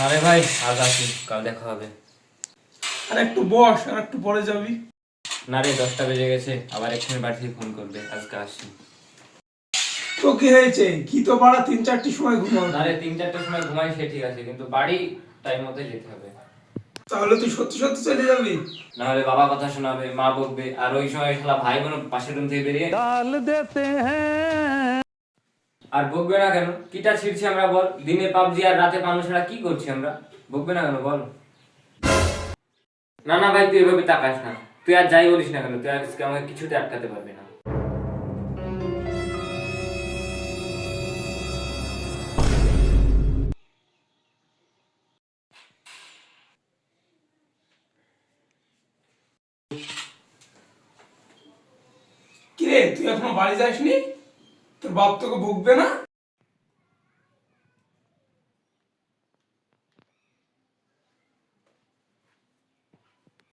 না রে ভাই, আজ আসি, কাল দেখা হবে। আর একটু বস, আর একটু পরে যাবি। না রে, 10টা বেজে গেছে, আবার এক্ষুনি বাড়ি থেকে ফোন করবে, আজকে আসি। তো কি হয়েছে? কি তো পাড়া 3-4টির সময় ঘুমাও? না রে, 3-4টার সময় ঘুমাই সে ঠিক আছে, কিন্তু বাড়ি টাইম মতো যেতে হবে। তাহলে তুই সত্যি সত্যি চলে যাবি? না হলে বাবা কথা শোনাবে, মা বকবে, আর ওই সময় শালা ভাই বোন পাশের রুম থেকে বেরিয়ে আর বকবে না কেন? কিটা ছিড়ছি আমরা বল? দিনে পাবজি আর রাতে পানো ছাড়া কি করছি আমরা? বকবে না কেন বল? না না ভাই, তুই এভাবে তাকাস না। তুই আর যাই বলিস না কেন, তুই আজকে আমাকে কিছুতে আটকাতে পারবি না। কিরে, তুই এখনো বাড়ি যাসনি? তোর বাপ তোকে বকবে না?